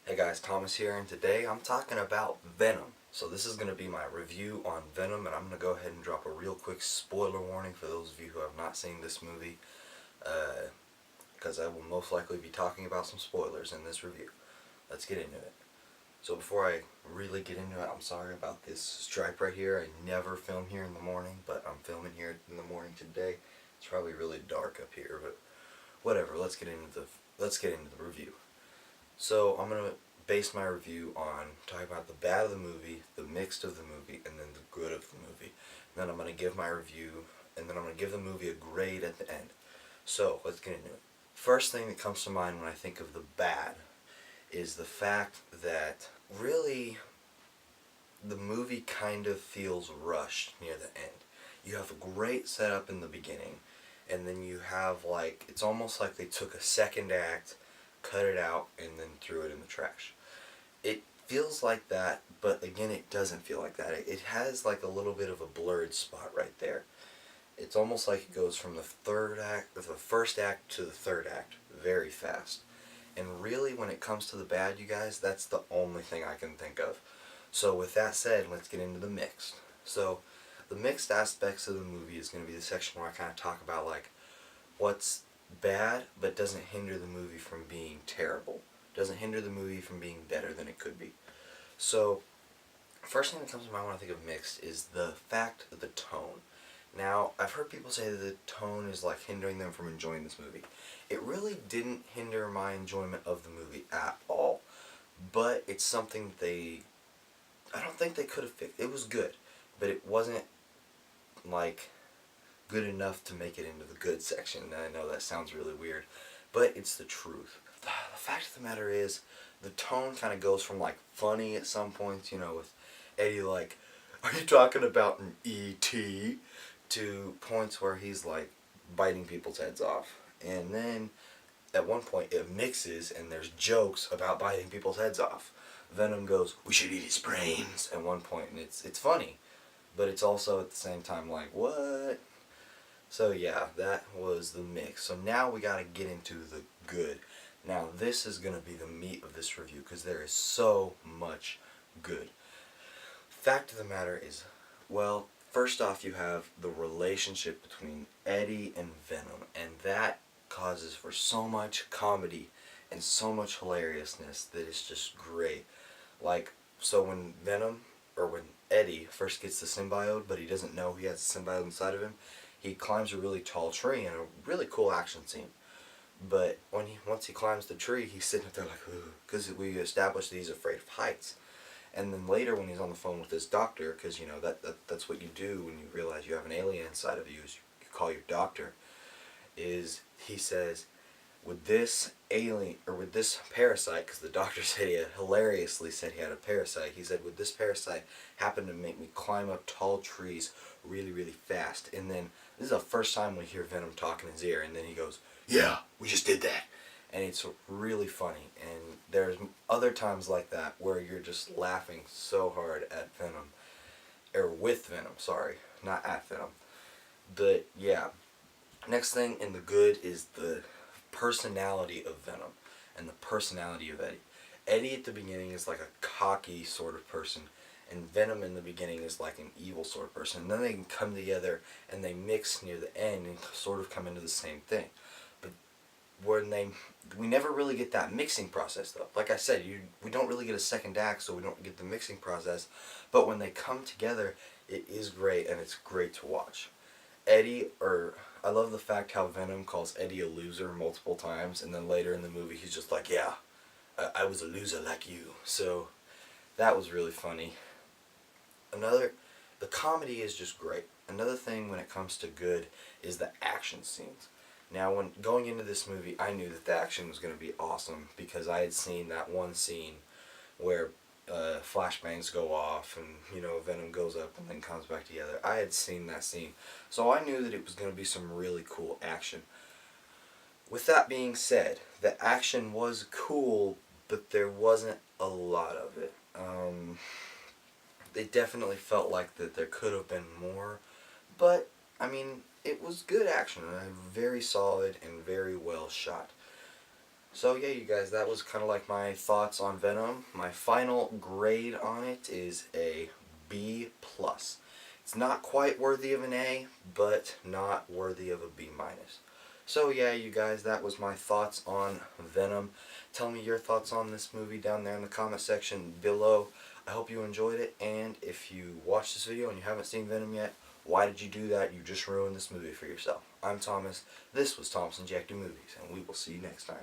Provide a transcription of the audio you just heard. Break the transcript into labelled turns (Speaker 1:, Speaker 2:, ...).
Speaker 1: Hey guys, Thomas here, and today I'm talking about Venom. So this is going to be my review on Venom, and I'm going to go ahead and drop a real quick spoiler warning for those of you who have not seen this movie, because I will most likely be talking about some spoilers in this review. Let's get into it. So before I really get into it, I'm sorry about this stripe right here. I never film here in the morning, but I'm filming here in the morning today. It's probably really dark up here, but whatever. Let's get into the review. So I'm gonna base my review on talking about the bad of the movie, the mixed of the movie, and then the good of the movie. And then I'm gonna give my review, and then I'm gonna give the movie a grade at the end. So let's get into it. First thing that comes to mind when I think of the bad is the fact that really the movie kind of feels rushed near the end. You have a great setup in the beginning, and then you have it's almost like they took a second act, cut it out, and then threw it in the trash. It feels like that, but again, it doesn't feel like that. It has like a little bit of a blurred spot right there. It's almost like it goes from the first act to the third act very fast. And really, when it comes to the bad, you guys, that's the only thing I can think of. So with that said, let's get into the mixed. So the mixed aspects of the movie is going to be the section where I kind of talk about what's bad but doesn't hinder the movie from being terrible. Doesn't hinder the movie from being better than it could be. So first thing that comes to mind when I think of mixed is the fact of the tone. Now, I've heard people say that the tone is like hindering them from enjoying this movie. It really didn't hinder my enjoyment of the movie at all. But it's something I don't think they could have fixed. It was good, but it wasn't like good enough to make it into the good section. I know that sounds really weird, but it's the truth. The fact of the matter is, the tone kind of goes from funny at some points, with Eddie are you talking about an E.T.? to points where he's biting people's heads off. And then at one point it mixes and there's jokes about biting people's heads off. Venom goes, "We should eat his brains," at one point, and it's funny, but it's also at the same time what? So yeah, that was the mix. So now we gotta get into the good. Now this is gonna be the meat of this review because there is so much good. Fact of the matter is, well, first off, you have the relationship between Eddie and Venom, and that causes for so much comedy and so much hilariousness that it's just great. So when Eddie first gets the symbiote, but he doesn't know he has a symbiote inside of him, he climbs a really tall tree in a really cool action scene. But once he climbs the tree, he's sitting up there because we established that he's afraid of heights. And then later when he's on the phone with his doctor, because that's what you do when you realize you have an alien inside of you, is you call your doctor, is he says, with this alien, or with this parasite, because the doctor hilariously said he had a parasite, he said, would this parasite happen to make me climb up tall trees really, really fast? And then, this is the first time we hear Venom talk in his ear, and then he goes, "Yeah, we just did that." And it's really funny, and there's other times like that where you're just laughing so hard at Venom, or with Venom, sorry, not at Venom. But yeah, next thing in the good is the personality of Venom and the personality of Eddie. Eddie at the beginning is like a cocky sort of person, and Venom in the beginning is like an evil sort of person. And then they can come together and they mix near the end and sort of come into the same thing. But we never really get that mixing process though. Like I said, we don't really get a second act, so we don't get the mixing process. But when they come together, it is great, and it's great to watch. I love the fact how Venom calls Eddie a loser multiple times, and then later in the movie he's just like, "Yeah, I was a loser like you." So that was really funny. The comedy is just great. Another thing when it comes to good is the action scenes. Now, when going into this movie, I knew that the action was going to be awesome because I had seen that one scene where flashbangs go off and Venom goes up and then comes back together. I had seen that scene, so I knew that it was going to be some really cool action. With that being said, the action was cool, but there wasn't a lot of it. It definitely felt like that there could have been more, but it was good action, very solid and very well shot. So yeah, you guys, that was kind of like my thoughts on Venom. My final grade on it is a B plus. It's not quite worthy of an A, but not worthy of a B minus. So yeah, you guys, that was my thoughts on Venom. Tell me your thoughts on this movie down there in the comment section below. I hope you enjoyed it, and if you watched this video and you haven't seen Venom yet, why did you do that? You just ruined this movie for yourself. I'm Thomas. This was Thompson Jack Do Movies, and we will see you next time.